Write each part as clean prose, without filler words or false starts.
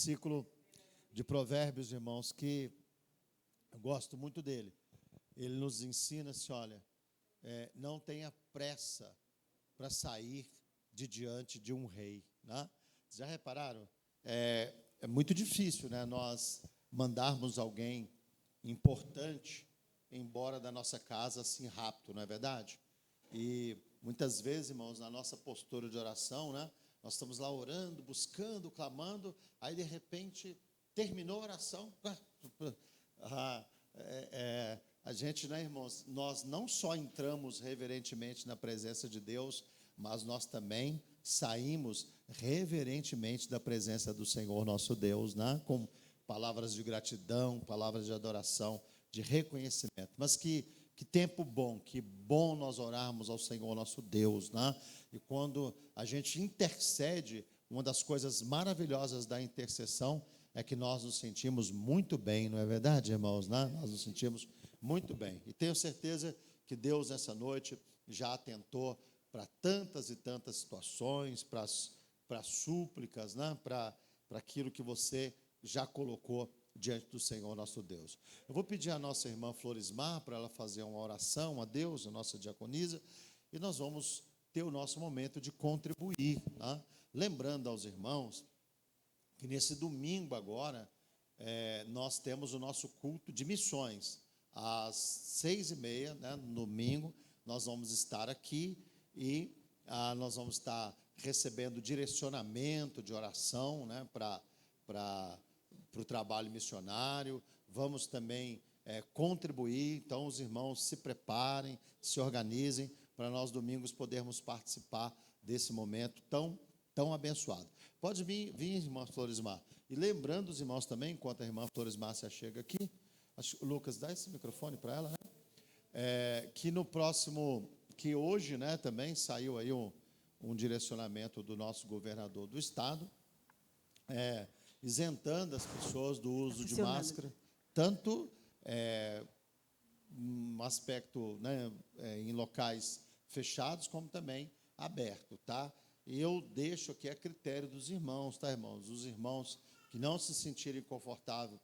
versículo de Provérbios, irmãos, que eu gosto muito dele. Ele nos ensina assim, olha, não tenha pressa para sair de diante de um rei, né? Vocês já repararam? É muito difícil, né, nós mandarmos alguém importante embora da nossa casa assim rápido, não é verdade? E muitas vezes, irmãos, na nossa postura de oração, né, nós estamos lá orando, buscando, clamando, aí de repente terminou a oração. A gente, né, irmãos, nós não só entramos reverentemente na presença de Deus, mas nós também saímos reverentemente da presença do Senhor nosso Deus, né, com palavras de gratidão, palavras de adoração, de reconhecimento. Mas que tempo bom, que bom nós orarmos ao Senhor nosso Deus, né? E quando a gente intercede, uma das coisas maravilhosas da intercessão é que nós nos sentimos muito bem, não é verdade, irmãos, né? Nós nos sentimos muito bem. E tenho certeza que Deus, essa noite, já atentou para tantas e tantas situações, para súplicas, né? Para aquilo que você já colocou diante do Senhor nosso Deus. Eu vou pedir à nossa irmã Florismar para ela fazer uma oração a Deus, a nossa diaconisa, e nós vamos ter o nosso momento de contribuir, né? Lembrando aos irmãos que nesse domingo agora, nós temos o nosso culto de missões, às 6h30, né, no domingo, nós vamos estar aqui e nós vamos estar recebendo direcionamento de oração, né, para o trabalho missionário. Vamos também contribuir, então os irmãos se preparem, se organizem, para nós domingos podermos participar desse momento tão abençoado. Pode vir, irmã Florismar. E lembrando os irmãos também, enquanto a irmã Florismar se achega aqui, Lucas, dá esse microfone para ela, né? Que no próximo, que hoje, né, também saiu aí um direcionamento do nosso governador do estado, isentando as pessoas do uso de máscara, tanto um aspecto, né, em locais fechados, como também aberto, tá? E eu deixo aqui a critério dos irmãos, tá, irmãos? Os irmãos que não se sentirem confortáveis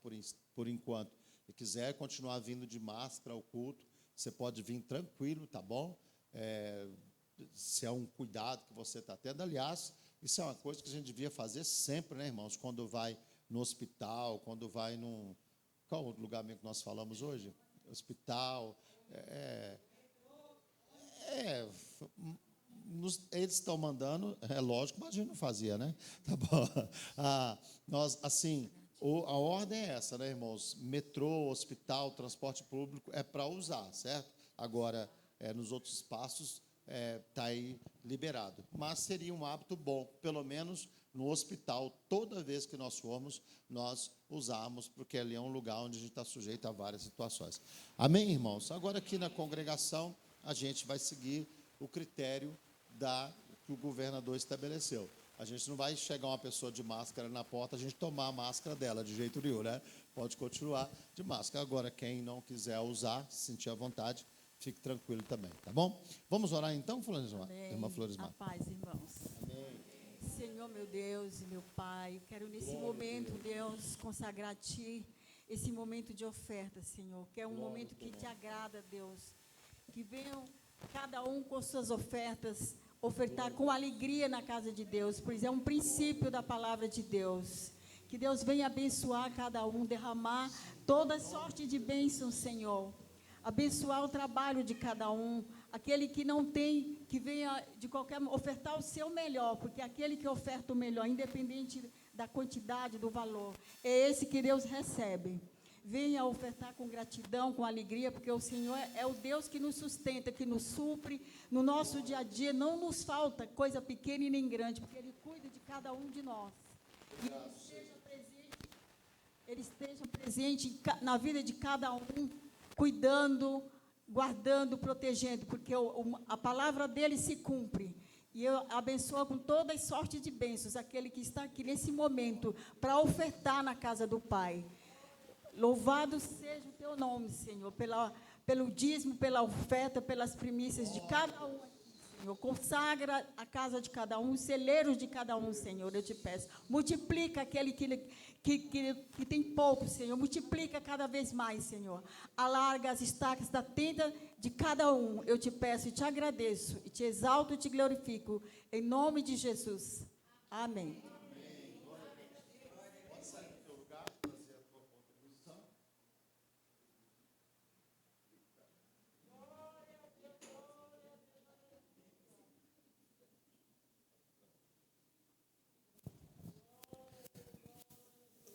por enquanto e quiser continuar vindo de máscara ao culto, você pode vir tranquilo, tá bom? Se é um cuidado que você está tendo, aliás, isso é uma coisa que a gente devia fazer sempre, né, irmãos? Quando vai no hospital, quando vai num... Qual o lugar mesmo que nós falamos hoje? Hospital. Eles estão mandando, é lógico, mas a gente não fazia, né? Tá bom. Nós, assim, a ordem é essa, né, irmãos? Metrô, hospital, transporte público é para usar, certo? Agora, nos outros espaços, está aí liberado. Mas seria um hábito bom, pelo menos no hospital, toda vez que nós formos, nós usamos, porque ali é um lugar onde a gente está sujeito a várias situações. Amém, irmãos? Agora, aqui na congregação, a gente vai seguir o critério que o governador estabeleceu. A gente não vai chegar uma pessoa de máscara na porta, a gente tomar a máscara dela, de jeito nenhum, né? Pode continuar de máscara. Agora, quem não quiser usar, se sentir à vontade, fique tranquilo também, tá bom? Vamos orar então, Florismar? Irmã Florismar. A paz, irmãos. Amém. Senhor, meu Deus e meu Pai, quero nesse momento, Deus, consagrar a Ti esse momento de oferta, Senhor, que é um momento que te agrada, Deus. Que venham cada um com suas ofertas, ofertar com alegria na casa de Deus, pois é um princípio da palavra de Deus. Que Deus venha abençoar cada um, derramar toda sorte de bênçãos, Senhor. Abençoar o trabalho de cada um, aquele que não tem, que venha de qualquer, ofertar o seu melhor, porque aquele que oferta o melhor, independente da quantidade, do valor, é esse que Deus recebe. Venha ofertar com gratidão, com alegria, porque o Senhor é o Deus que nos sustenta, que nos supre no nosso dia a dia. Não nos falta coisa pequena e nem grande, porque Ele cuida de cada um de nós. E Ele esteja presente na vida de cada um, cuidando, guardando, protegendo, porque a palavra dele se cumpre. E eu abençoo com toda a sorte de bênçãos aquele que está aqui nesse momento para ofertar na casa do Pai. Louvado seja o teu nome, Senhor, pelo dízimo, pela oferta, pelas primícias de cada um aqui, Senhor. Consagra a casa de cada um, os celeiros de cada um, Senhor, eu te peço. Multiplica aquele que tem pouco, Senhor. Multiplica cada vez mais, Senhor. Alarga as estacas da tenda de cada um. Eu te peço e te agradeço, e te exalto e te glorifico. Em nome de Jesus. Amém.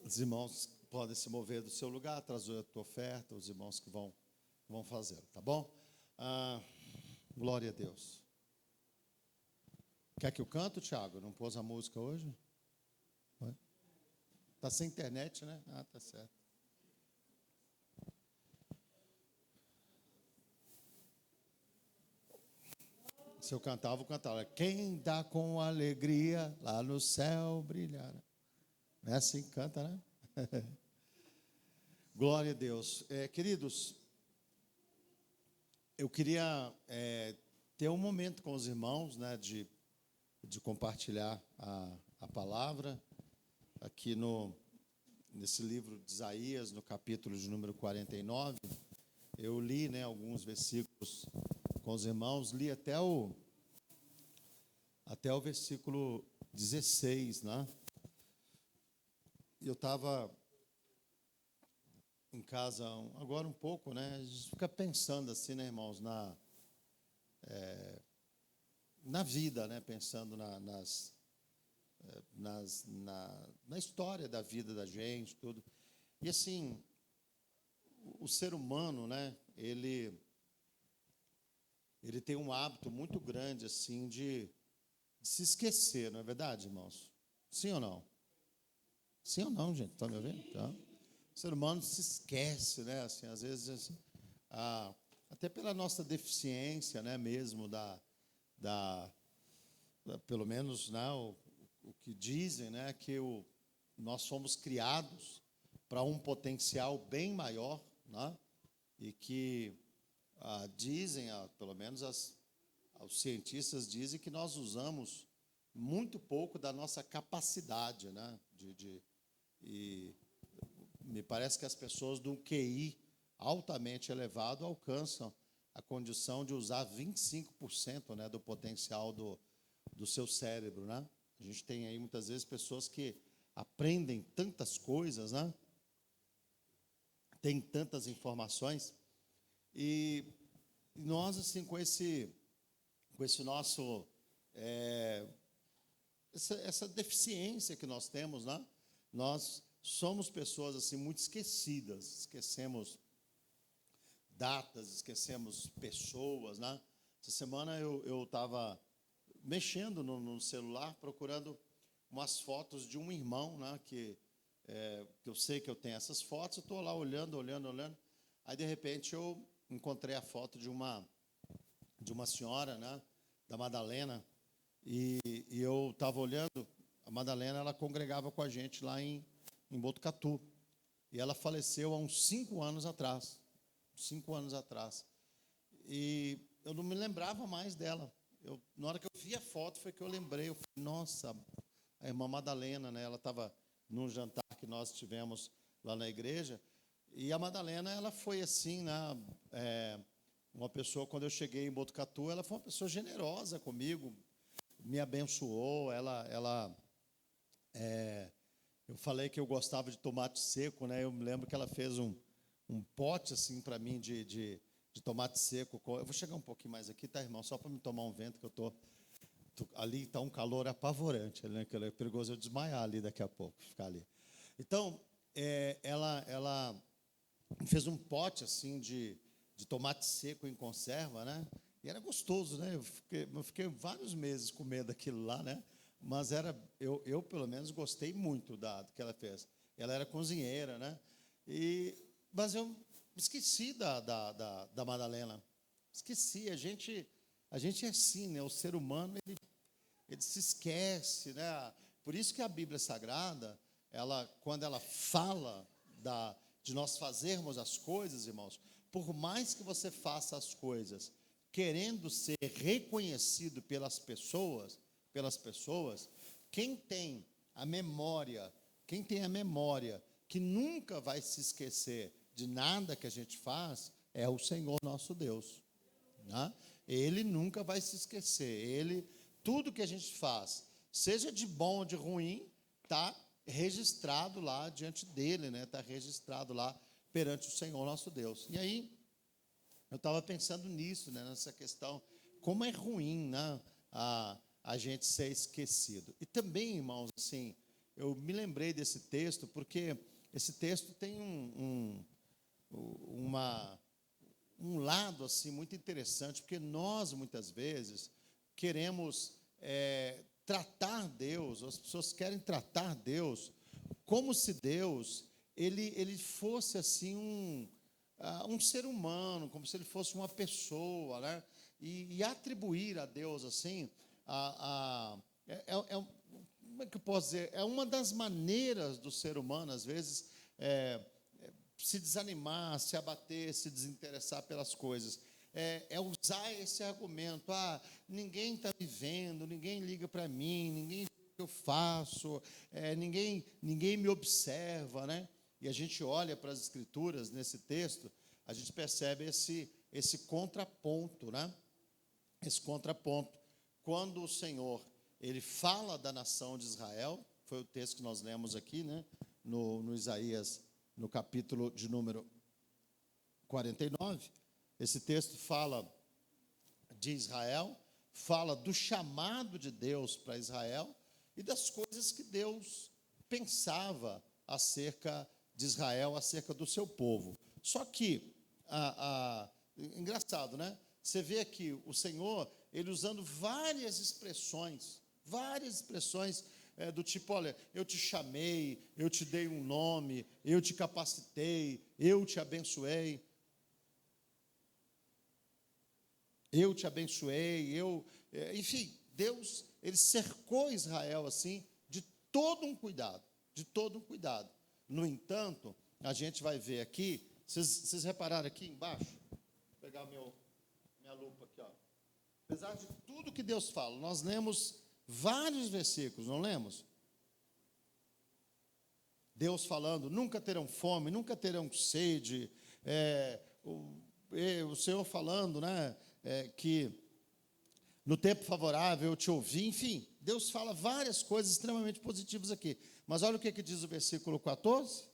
Os irmãos podem se mover do seu lugar, trazer a tua oferta, os irmãos que vão fazer, tá bom? Glória a Deus. Quer que eu canto, Thiago? Não pôs a música hoje? Está sem internet, né? Tá certo. Se eu cantar, eu vou cantar. Quem dá com alegria lá no céu brilhar. Não é assim que canta, né? Glória a Deus. Queridos, eu queria ter um momento com os irmãos, né, de compartilhar a palavra aqui nesse livro de Isaías, no capítulo de número 49. Eu li, né, alguns versículos com os irmãos, li até o versículo 16, né? Eu estava em casa agora um pouco, né? A gente fica pensando assim, né, irmãos, na vida, né? Pensando na história da vida da gente, tudo. E assim, o ser humano, né? Ele tem um hábito muito grande assim de se esquecer, não é verdade, irmãos? Sim ou não? Sim ou não, gente? Estão me ouvindo? Então, o ser humano se esquece, né? Assim, às vezes, assim, até pela nossa deficiência, né? Mesmo pelo menos, né? O que dizem, né? Que nós somos criados para um potencial bem maior, né? E que dizem, pelo menos os cientistas dizem que nós usamos muito pouco da nossa capacidade, né? E me parece que as pessoas de um QI altamente elevado alcançam a condição de usar 25%, né, do potencial do seu cérebro, né? A gente tem aí muitas vezes pessoas que aprendem tantas coisas, né? Tem tantas informações e nós assim com esse nosso essa deficiência que nós temos, né? Nós somos pessoas assim muito esquecidas, esquecemos datas, esquecemos pessoas, né? Essa semana eu estava mexendo no celular, procurando umas fotos de um irmão, né? Que eu sei que eu tenho essas fotos, eu estou lá olhando. Aí, de repente, eu encontrei a foto de uma senhora, né? Da Madalena, e eu estava olhando. A Madalena, ela congregava com a gente lá em Botucatu. E ela faleceu há uns 5 anos atrás. 5 anos atrás. E eu não me lembrava mais dela. Na hora que eu vi a foto, foi que eu lembrei. Eu falei, nossa, a irmã Madalena, né? Ela estava num jantar que nós tivemos lá na igreja. E a Madalena, ela foi assim, né? Uma pessoa, quando eu cheguei em Botucatu, ela foi uma pessoa generosa comigo. Me abençoou. Eu falei que eu gostava de tomate seco, né? Eu me lembro que ela fez um pote assim para mim de tomate seco. Eu vou chegar um pouquinho mais aqui, tá, irmão? Só para me tomar um vento, que ali está um calor apavorante, né? Que é perigoso eu desmaiar ali daqui a pouco, ficar ali. Então, ela fez um pote assim de tomate seco em conserva, né? E era gostoso, né? Eu fiquei vários meses comendo aquilo lá, né? Mas eu pelo menos gostei muito do que ela fez. Ela era cozinheira, né? Mas eu esqueci da Madalena. Esqueci. A gente é assim, né? O ser humano ele se esquece, né? Por isso que a Bíblia Sagrada, quando ela fala de nós fazermos as coisas, irmãos, por mais que você faça as coisas querendo ser reconhecido pelas pessoas, quem tem a memória que nunca vai se esquecer de nada que a gente faz, é o Senhor nosso Deus, né? Ele nunca vai se esquecer. Tudo que a gente faz, seja de bom ou de ruim, está registrado lá diante dele, né? Está registrado lá perante o Senhor nosso Deus. E aí, eu estava pensando nisso, né? Nessa questão, como é ruim, né? A gente ser esquecido. E também, irmãos, assim, eu me lembrei desse texto, porque esse texto tem um lado assim muito interessante, porque nós muitas vezes queremos tratar Deus, as pessoas querem tratar Deus como se Deus ele fosse assim um ser humano, como se ele fosse uma pessoa, né? E atribuir a Deus assim como é que eu posso dizer? É uma das maneiras do ser humano, às vezes, se desanimar, se abater, se desinteressar pelas coisas. É usar esse argumento: ninguém está me vendo, ninguém liga para mim, ninguém vê o que eu faço, ninguém me observa, né? E a gente olha para as Escrituras nesse texto, a gente percebe esse contraponto, né? Esse contraponto. Quando o Senhor ele fala da nação de Israel, foi o texto que nós lemos aqui, né? No Isaías, no capítulo de número 49, esse texto fala de Israel, fala do chamado de Deus para Israel e das coisas que Deus pensava acerca de Israel, acerca do seu povo. Só que, engraçado, né? Você vê aqui o Senhor, ele usando várias expressões do tipo: olha, eu te chamei, eu te dei um nome, eu te capacitei, eu te abençoei, enfim, Deus, ele cercou Israel assim, de todo um cuidado. No entanto, a gente vai ver aqui, vocês repararam aqui embaixo? Vou pegar minha lupa aqui, ó. Apesar de tudo que Deus fala, nós lemos vários versículos, não lemos? Deus falando: nunca terão fome, nunca terão sede. O Senhor falando, né, que no tempo favorável eu te ouvi. Enfim, Deus fala várias coisas extremamente positivas aqui. Mas olha o que diz o versículo 14. O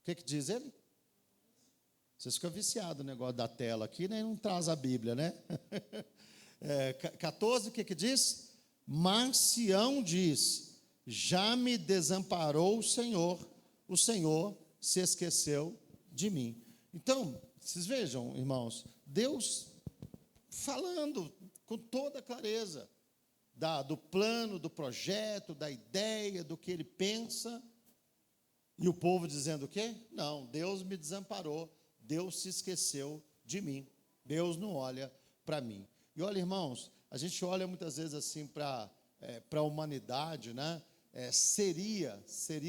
que diz ele? Vocês ficam viciados no negócio da tela aqui, né? Não traz a Bíblia, né? 14, o que diz? Mas Sião diz: já me desamparou o Senhor se esqueceu de mim. Então, vocês vejam, irmãos, Deus falando com toda clareza do plano, do projeto, da ideia, do que ele pensa, e o povo dizendo o quê? Não, Deus me desamparou, Deus se esqueceu de mim, Deus não olha para mim. E olha, irmãos, a gente olha muitas vezes assim para a humanidade, né? Seria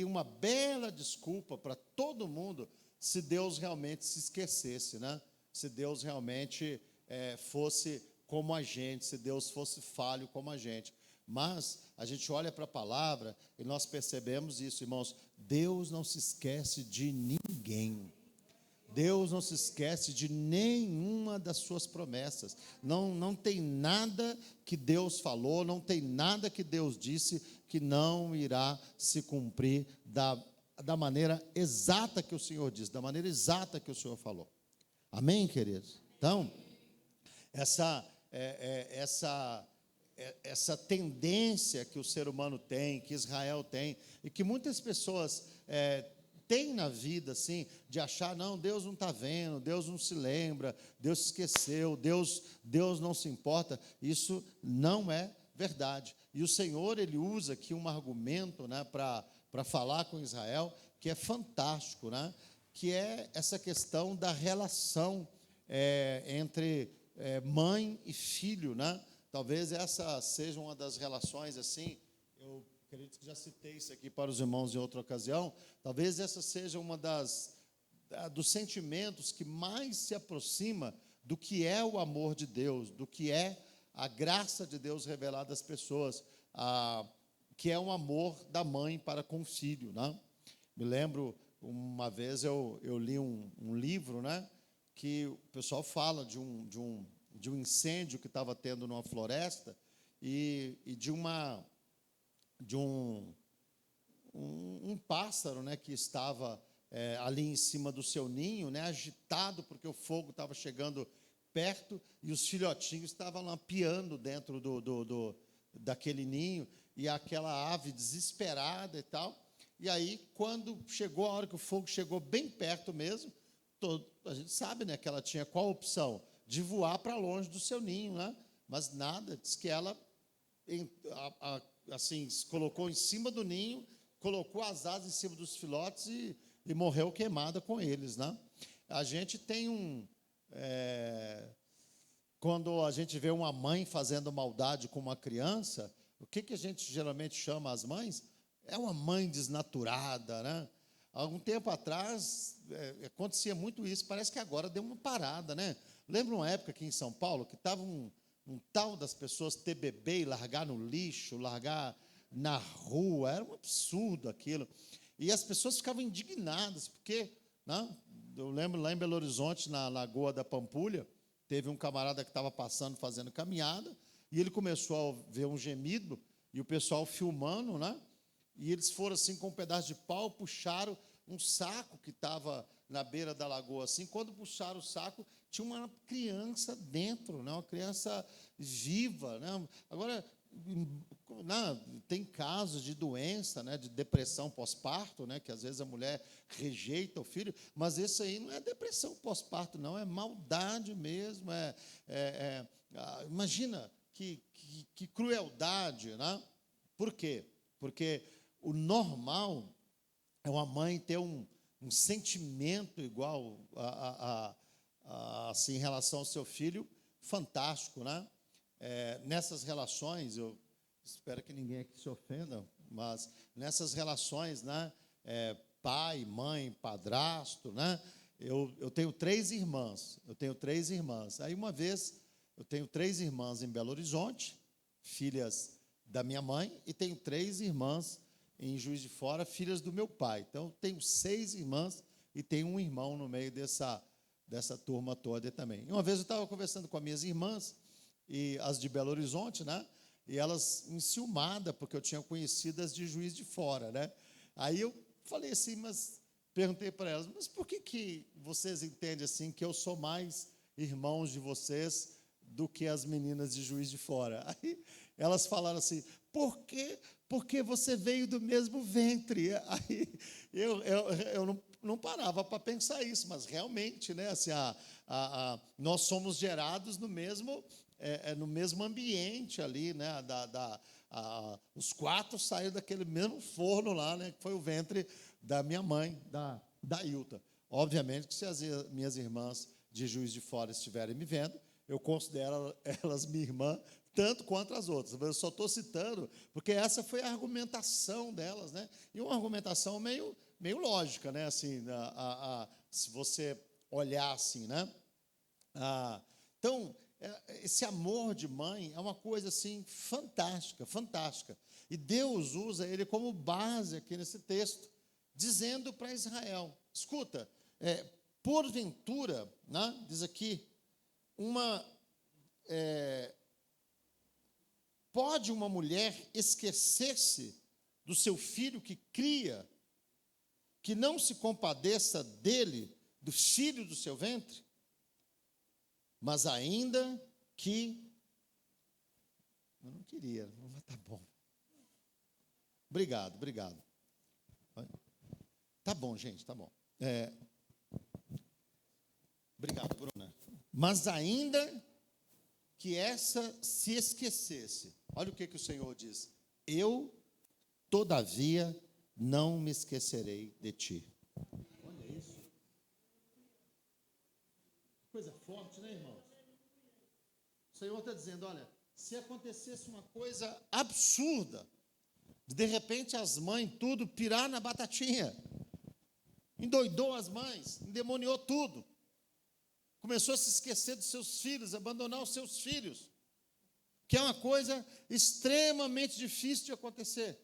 uma bela desculpa para todo mundo se Deus realmente se esquecesse, né? Se Deus realmente fosse como a gente, se Deus fosse falho como a gente. Mas a gente olha para a palavra e nós percebemos isso, irmãos. Deus não se esquece de ninguém. Deus não se esquece de nenhuma das suas promessas. Não tem nada que Deus falou, não tem nada que Deus disse que não irá se cumprir da maneira exata que o Senhor disse, da maneira exata que o Senhor falou. Amém, queridos? Então, essa tendência que o ser humano tem, que Israel tem, e que muitas pessoas têm na vida, assim, de achar: não, Deus não está vendo, Deus não se lembra, Deus se esqueceu, Deus não se importa. Isso não é verdade. E o Senhor, ele usa aqui um argumento, né, para falar com Israel, que é fantástico, né, que é essa questão da relação entre mãe e filho, né? Talvez essa seja uma das relações, assim, eu acredito que já citei isso aqui para os irmãos em outra ocasião. Talvez essa seja uma dos sentimentos que mais se aproxima do que é o amor de Deus, do que é a graça de Deus revelada às pessoas, que é o amor da mãe para com o filho, né? Me lembro, uma vez eu li um livro, né, que o pessoal fala de um incêndio que estava tendo numa floresta e de um pássaro, né, que estava ali em cima do seu ninho, né, agitado porque o fogo estava chegando perto e os filhotinhos estavam lá piando dentro daquele ninho e aquela ave desesperada e tal. E aí, quando chegou a hora que o fogo chegou bem perto mesmo, a gente sabe, né, que ela tinha qual opção? De voar para longe do seu ninho, né? Mas nada, diz que ela assim, se colocou em cima do ninho, colocou as asas em cima dos filhotes e morreu queimada com eles, né? A gente tem quando a gente vê uma mãe fazendo maldade com uma criança, o que a gente geralmente chama as mães? É uma mãe desnaturada, né? Algum tempo atrás acontecia muito isso, parece que agora deu uma parada, né? Lembra uma época aqui em São Paulo que estava um tal das pessoas ter bebê e largar no lixo, largar na rua, era um absurdo aquilo. E as pessoas ficavam indignadas, porque, né, eu lembro lá em Belo Horizonte, na Lagoa da Pampulha, teve um camarada que estava passando, fazendo caminhada, e ele começou a ver um gemido, e o pessoal filmando, né? E eles foram assim com um pedaço de pau, puxaram um saco que estava na beira da lagoa, assim. Quando puxaram o saco, tinha uma criança dentro, né? Uma criança viva, né? Agora, tem casos de doença, né? De depressão pós-parto, né? Que às vezes a mulher rejeita o filho, mas esse aí não é depressão pós-parto, não, é maldade mesmo. Imagina que crueldade, né? Por quê? Porque o normal é uma mãe ter um sentimento igual assim, em relação ao seu filho, fantástico, né? Nessas relações, eu espero que ninguém aqui se ofenda, mas nessas relações, né? Pai, mãe, padrasto, né? Eu tenho 3 irmãs, Aí uma vez, eu tenho 3 irmãs em Belo Horizonte, filhas da minha mãe, e tenho 3 irmãs em Juiz de Fora, filhas do meu pai. Então, tenho 6 irmãs e tenho um irmão no meio dessa turma toda também. E uma vez eu estava conversando com as minhas irmãs, e as de Belo Horizonte, né? E elas enciumadas, porque eu tinha conhecido as de Juiz de Fora, né? Aí eu falei assim, perguntei para elas, mas por que vocês entendem assim que eu sou mais irmãos de vocês do que as meninas de Juiz de Fora? Aí elas falaram assim, porque você veio do mesmo ventre. Aí eu não parava para pensar isso, mas realmente, né, assim, nós somos gerados no mesmo ambiente ali, né? Os 4 saíram daquele mesmo forno lá, né, que foi o ventre da minha mãe, da Ilta. Obviamente que se as minhas irmãs de Juiz de Fora estiverem me vendo, eu considero elas minha irmã, tanto quanto as outras. Eu só estou citando, porque essa foi a argumentação delas, né? E uma argumentação meio lógica, né? Assim, se você olhar assim, né? Então, esse amor de mãe é uma coisa assim fantástica, fantástica. E Deus usa ele como base aqui nesse texto, dizendo para Israel: escuta, porventura, né? Diz aqui, pode uma mulher esquecer-se do seu filho que cria, que não se compadeça dele, do filho do seu ventre? Mas ainda que... Eu não queria, mas tá bom. Obrigado. Tá bom, gente, tá bom. Obrigado, Bruna. Mas ainda que essa se esquecesse, olha o que o Senhor diz: eu, todavia, não me esquecerei de ti. Olha isso. Coisa forte, né, irmãos? O Senhor está dizendo, olha, se acontecesse uma coisa absurda, de repente as mães tudo pirar na batatinha, endoidou as mães, endemoniou tudo, começou a se esquecer dos seus filhos, abandonar os seus filhos, que é uma coisa extremamente difícil de acontecer.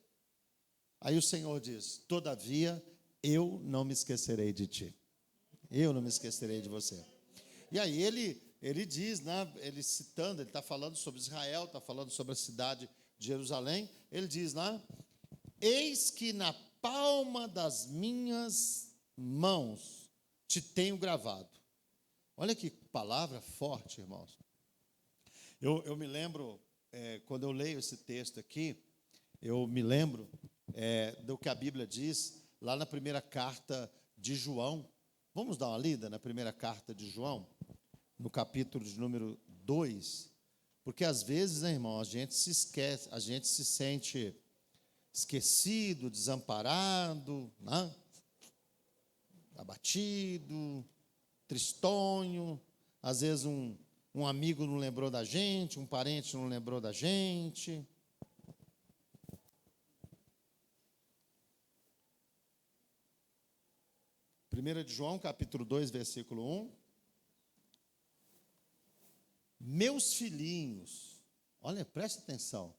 Aí o Senhor diz: todavia, eu não me esquecerei de ti. Eu não me esquecerei de você. E aí ele diz, né, ele citando, ele está falando sobre Israel, está falando sobre a cidade de Jerusalém, ele diz lá: eis que na palma das minhas mãos te tenho gravado. Olha que palavra forte, irmãos. Eu me lembro, quando eu leio esse texto aqui, eu me lembro do que a Bíblia diz lá na primeira carta de João. Vamos dar uma lida na primeira carta de João, no capítulo de número 2, porque às vezes, né, irmão, a gente se esquece, a gente se sente esquecido, desamparado, né? Abatido, tristonho, às vezes um amigo não lembrou da gente, um parente não lembrou da gente. Primeira de João, capítulo 2, versículo 1. Meus filhinhos, olha, presta atenção.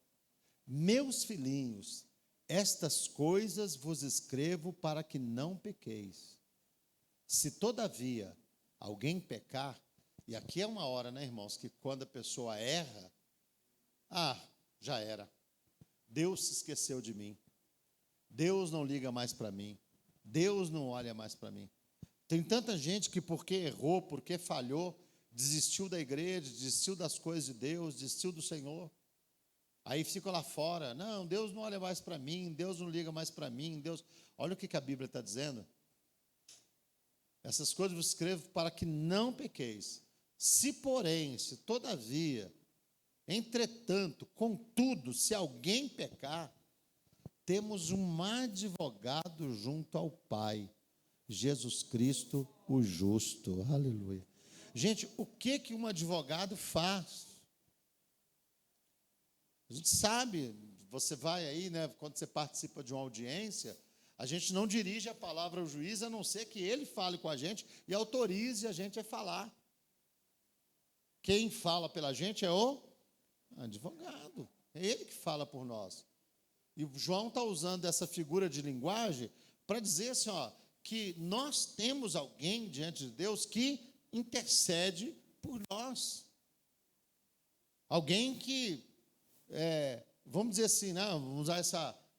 Meus filhinhos, estas coisas vos escrevo para que não pequeis. Se todavia alguém pecar, e aqui é uma hora, né, irmãos, que quando a pessoa erra, já era. Deus se esqueceu de mim. Deus não liga mais para mim. Deus não olha mais para mim. Tem tanta gente que porque errou, porque falhou, desistiu da igreja, desistiu das coisas de Deus, desistiu do Senhor. Aí fica lá fora: não, Deus não olha mais para mim, Deus não liga mais para mim, Deus... Olha o que a Bíblia está dizendo. Essas coisas vos escrevo para que não pequeis. Se porém, se todavia, entretanto, contudo, se alguém pecar, temos um advogado junto ao Pai, Jesus Cristo, o justo. Aleluia. Gente, o que um advogado faz? A gente sabe, você vai aí, né, quando você participa de uma audiência, a gente não dirige a palavra ao juiz, a não ser que ele fale com a gente e autorize a gente a falar. Quem fala pela gente é o advogado. É ele que fala por nós. E o João está usando essa figura de linguagem para dizer assim, que nós temos alguém diante de Deus que intercede por nós. Alguém que, vamos dizer assim, né, vamos usar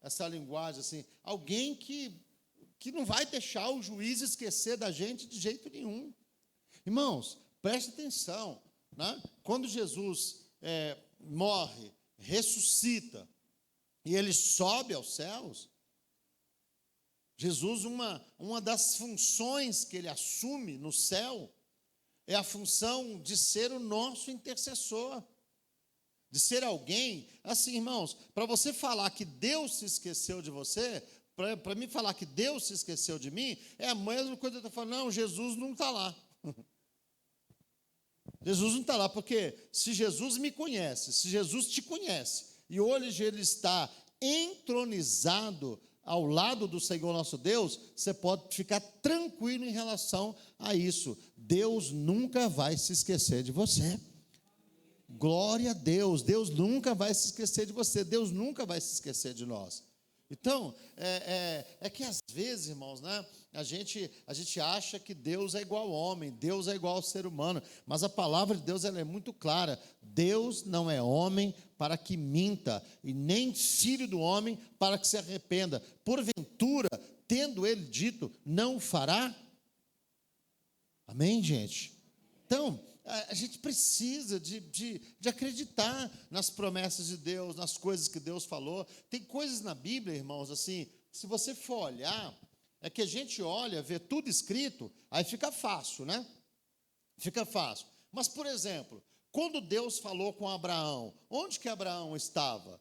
essa linguagem assim, alguém que não vai deixar o juiz esquecer da gente de jeito nenhum. Irmãos, preste atenção, né? Quando Jesus morre, ressuscita, e ele sobe aos céus, Jesus, uma das funções que ele assume no céu, é a função de ser o nosso intercessor, de ser alguém, assim, irmãos, para você falar que Deus se esqueceu de você, para mim falar que Deus se esqueceu de mim, é a mesma coisa que eu estou falando: não, Jesus não está lá. Jesus não está lá, porque se Jesus me conhece, se Jesus te conhece, e hoje ele está entronizado ao lado do Senhor nosso Deus, você pode ficar tranquilo em relação a isso. Deus nunca vai se esquecer de você. Glória a Deus. Deus nunca vai se esquecer de você. Deus nunca vai se esquecer de nós. Então, é que às vezes, irmãos, né, a gente acha que Deus é igual ao homem, Deus é igual ao ser humano, mas a palavra de Deus ela é muito clara: Deus não é homem para que minta, e nem filho do homem para que se arrependa. Porventura, tendo ele dito, não fará? Amém, gente? Então, a gente precisa de acreditar nas promessas de Deus, nas coisas que Deus falou. Tem coisas na Bíblia, irmãos, assim, se você for olhar, é que a gente olha, vê tudo escrito, aí fica fácil, né? Fica fácil. Mas, por exemplo, quando Deus falou com Abraão, onde que Abraão estava?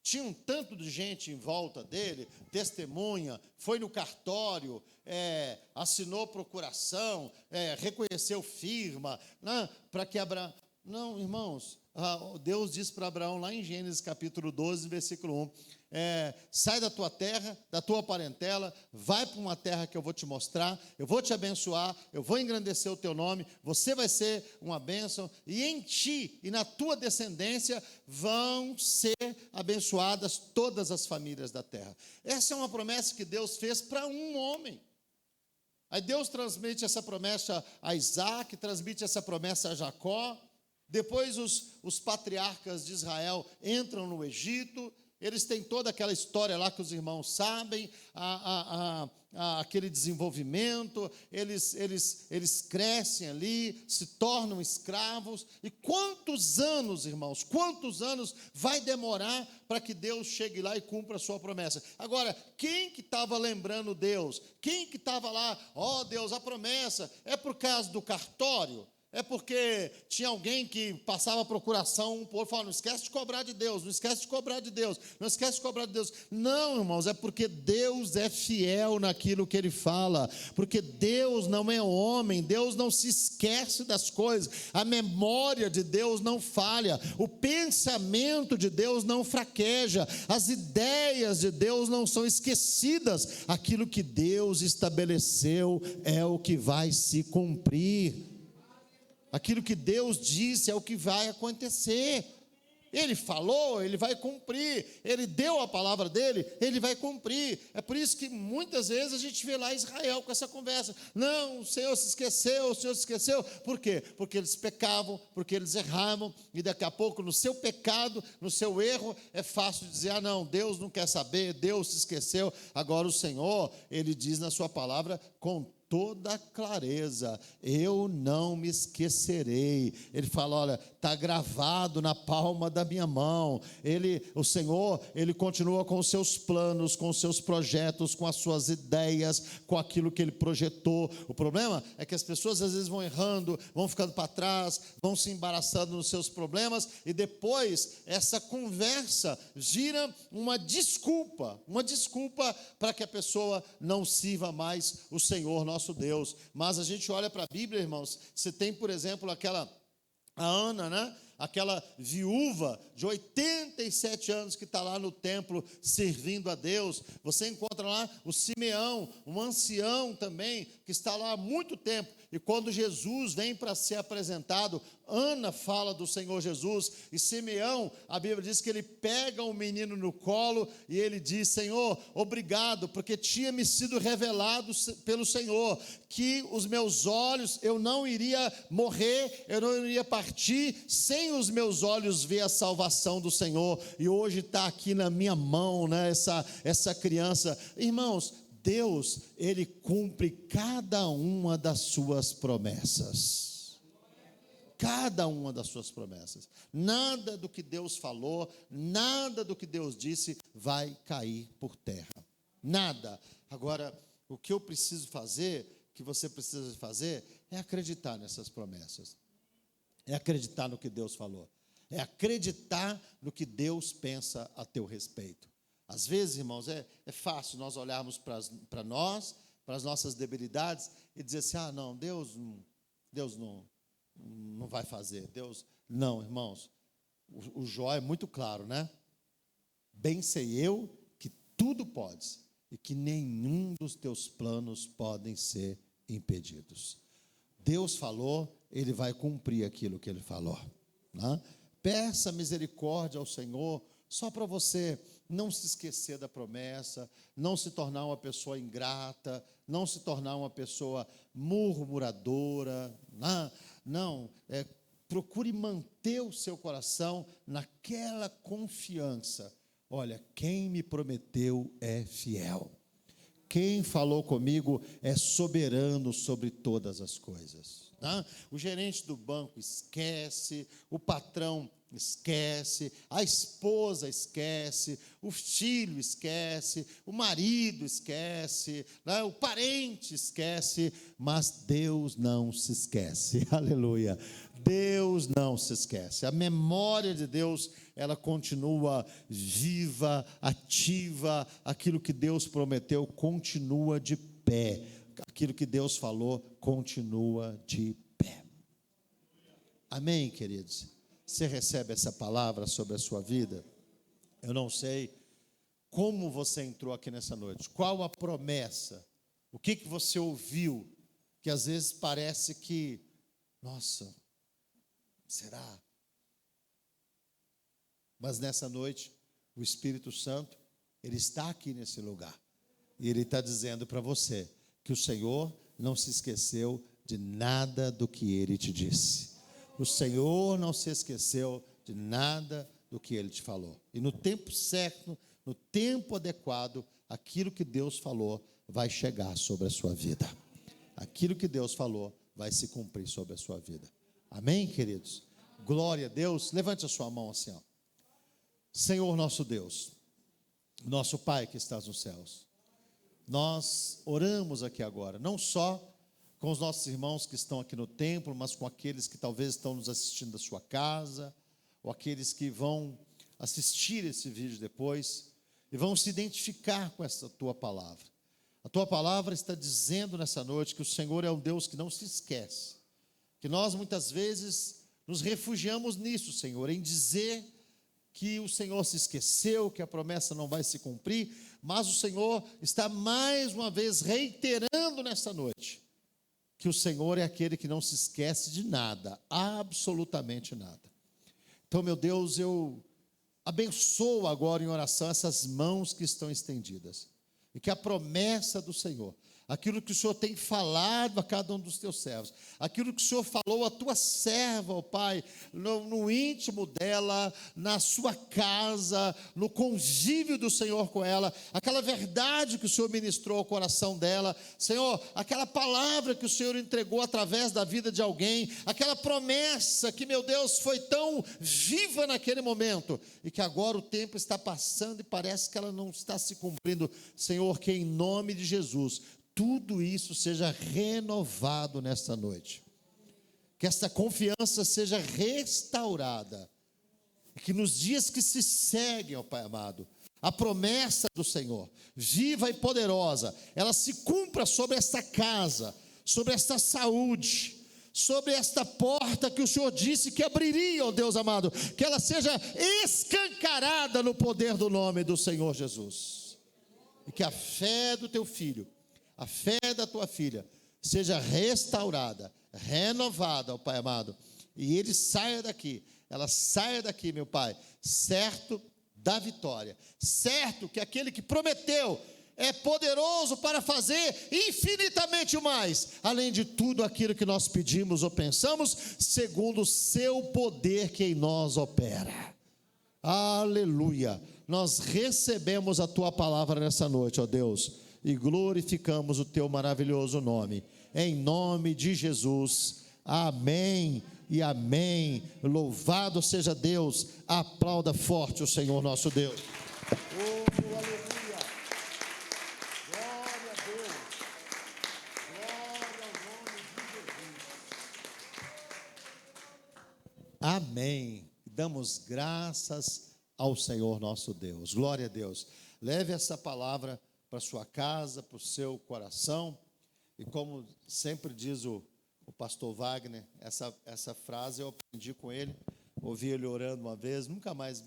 Tinha um tanto de gente em volta dele, testemunha, foi no cartório, assinou procuração, reconheceu firma, né, para que Abraão... Não, irmãos, Deus disse para Abraão, lá em Gênesis capítulo 12, versículo 1, sai da tua terra, da tua parentela, vai para uma terra que eu vou te mostrar, eu vou te abençoar, eu vou engrandecer o teu nome, você vai ser uma bênção, e em ti e na tua descendência vão ser abençoadas todas as famílias da terra. Essa é uma promessa que Deus fez para um homem. Aí Deus transmite essa promessa a Isaac, transmite essa promessa a Jacó. Depois os patriarcas de Israel entram no Egito. Eles têm toda aquela história lá que os irmãos sabem, aquele desenvolvimento, eles crescem ali, se tornam escravos. E quantos anos, irmãos, quantos anos vai demorar para que Deus chegue lá e cumpra a sua promessa? Agora, quem que estava lembrando Deus? Quem que estava lá? Deus, a promessa é por causa do cartório? É porque tinha alguém que passava a procuração, por falar, não esquece de cobrar de Deus, não esquece de cobrar de Deus, não esquece de cobrar de Deus. Não, irmãos, é porque Deus é fiel naquilo que Ele fala, porque Deus não é homem, Deus não se esquece das coisas, a memória de Deus não falha, o pensamento de Deus não fraqueja, as ideias de Deus não são esquecidas, aquilo que Deus estabeleceu é o que vai se cumprir. Aquilo que Deus disse é o que vai acontecer. Ele falou, Ele vai cumprir. Ele deu a palavra dEle, Ele vai cumprir. É por isso que muitas vezes a gente vê lá Israel com essa conversa. Não, o Senhor se esqueceu, o Senhor se esqueceu. Por quê? Porque eles pecavam, porque eles erravam. E daqui a pouco, no seu pecado, no seu erro, é fácil dizer, não, Deus não quer saber, Deus se esqueceu. Agora o Senhor, Ele diz na sua palavra, com toda clareza, eu não me esquecerei. Ele fala, olha, está gravado na palma da minha mão. O Senhor, Ele continua com os seus planos, com os seus projetos, com as suas ideias, com aquilo que Ele projetou. O problema é que as pessoas às vezes vão errando, vão ficando para trás, vão se embaraçando nos seus problemas, e depois essa conversa gira uma desculpa para que a pessoa não sirva mais o Senhor nosso Deus. Mas a gente olha para a Bíblia, irmãos, você tem, por exemplo, a Ana, né? Aquela viúva de 87 anos que está lá no templo servindo a Deus. Você encontra lá o Simeão, um ancião também, que está lá há muito tempo. E quando Jesus vem para ser apresentado, Ana fala do Senhor Jesus, e Simeão, a Bíblia diz que ele pega o menino no colo, e ele diz, Senhor, obrigado, porque tinha-me sido revelado pelo Senhor, que os meus olhos, eu não iria morrer, eu não iria partir, sem os meus olhos ver a salvação do Senhor, e hoje está aqui na minha mão, né, essa criança. Irmãos, Deus, Ele cumpre cada uma das suas promessas. Cada uma das suas promessas. Nada do que Deus falou, nada do que Deus disse vai cair por terra. Nada. Agora, o que eu preciso fazer, que você precisa fazer, é acreditar nessas promessas. É acreditar no que Deus falou. É acreditar no que Deus pensa a teu respeito. Às vezes, irmãos, é fácil nós olharmos para nós, para as nossas debilidades, e dizer assim, não, Deus não vai fazer. Deus, não, irmãos, o Jó é muito claro, né? Bem sei eu que tudo podes, e que nenhum dos teus planos podem ser impedidos. Deus falou, Ele vai cumprir aquilo que Ele falou, né? Peça misericórdia ao Senhor, só para você não se esquecer da promessa, não se tornar uma pessoa ingrata, não se tornar uma pessoa murmuradora, procure manter o seu coração naquela confiança. Olha, quem me prometeu é fiel. Quem falou comigo é soberano sobre todas as coisas. O gerente do banco esquece, o patrão esquece, a esposa esquece, o filho esquece, o marido esquece, o parente esquece, mas Deus não se esquece. Aleluia. Deus não se esquece. A memória de Deus, ela continua viva, ativa. Aquilo que Deus prometeu continua de pé. Aquilo que Deus falou continua de pé. Amém, queridos? Você recebe essa palavra sobre a sua vida? Eu não sei como você entrou aqui nessa noite. Qual a promessa? O que você ouviu? Que às vezes parece que, nossa, será? Mas nessa noite, o Espírito Santo, Ele está aqui nesse lugar. E Ele está dizendo para você que o Senhor não se esqueceu de nada do que Ele te disse. O Senhor não se esqueceu de nada do que Ele te falou. E no tempo certo, no tempo adequado, aquilo que Deus falou vai chegar sobre a sua vida. Aquilo que Deus falou vai se cumprir sobre a sua vida. Amém, queridos? Glória a Deus. Levante a sua mão assim, ó. Senhor nosso Deus, nosso Pai que estás nos céus, nós oramos aqui agora, não só com os nossos irmãos que estão aqui no templo, mas com aqueles que talvez estão nos assistindo da sua casa, ou aqueles que vão assistir esse vídeo depois, e vão se identificar com essa tua palavra. A tua palavra está dizendo nessa noite que o Senhor é um Deus que não se esquece, que nós muitas vezes nos refugiamos nisso, Senhor, em dizer que o Senhor se esqueceu, que a promessa não vai se cumprir, mas o Senhor está mais uma vez reiterando nessa noite, que o Senhor é aquele que não se esquece de nada, absolutamente nada. Então, meu Deus, eu abençoo agora em oração essas mãos que estão estendidas, e que a promessa do Senhor, aquilo que o Senhor tem falado a cada um dos teus servos, aquilo que o Senhor falou à tua serva, ó Pai, no íntimo dela, na sua casa, no convívio do Senhor com ela, aquela verdade que o Senhor ministrou ao coração dela, Senhor, aquela palavra que o Senhor entregou através da vida de alguém, aquela promessa que, meu Deus, foi tão viva naquele momento, e que agora o tempo está passando e parece que ela não está se cumprindo, Senhor, que em nome de Jesus, tudo isso seja renovado nesta noite, que esta confiança seja restaurada, que nos dias que se seguem, ó Pai amado, a promessa do Senhor, viva e poderosa, ela se cumpra sobre esta casa, sobre esta saúde, sobre esta porta que o Senhor disse que abriria, ó Deus amado, que ela seja escancarada no poder do nome do Senhor Jesus, e que a fé do teu filho, a fé da tua filha seja restaurada, renovada, ó Pai amado, e ele saia daqui, ela saia daqui, meu Pai, certo da vitória, certo que aquele que prometeu é poderoso para fazer infinitamente mais, além de tudo aquilo que nós pedimos ou pensamos, segundo o seu poder que em nós opera. Aleluia, nós recebemos a tua palavra nessa noite, ó Deus, e glorificamos o teu maravilhoso nome, em nome de Jesus, amém e amém. Louvado seja Deus, aplauda forte o Senhor nosso Deus. Oh, aleluia, glória a Deus, glória ao nome de Jesus, amém. Damos graças ao Senhor nosso Deus, glória a Deus. Leve essa palavra para sua casa, para o seu coração, e como sempre diz o pastor Wagner, essa frase eu aprendi com ele, ouvi ele orando uma vez, nunca mais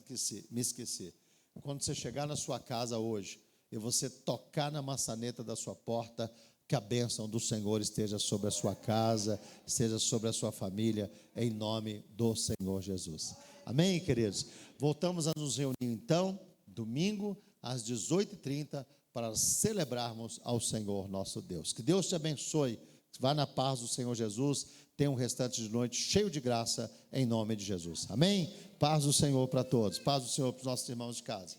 me esqueci. Quando você chegar na sua casa hoje, e você tocar na maçaneta da sua porta, que a bênção do Senhor esteja sobre a sua casa, esteja sobre a sua família, em nome do Senhor Jesus. Amém, queridos? Voltamos a nos reunir então, domingo, às 18h30, para celebrarmos ao Senhor nosso Deus. Que Deus te abençoe, vá na paz do Senhor Jesus, tenha um restante de noite cheio de graça, em nome de Jesus. Amém? Paz do Senhor para todos, paz do Senhor para os nossos irmãos de casa.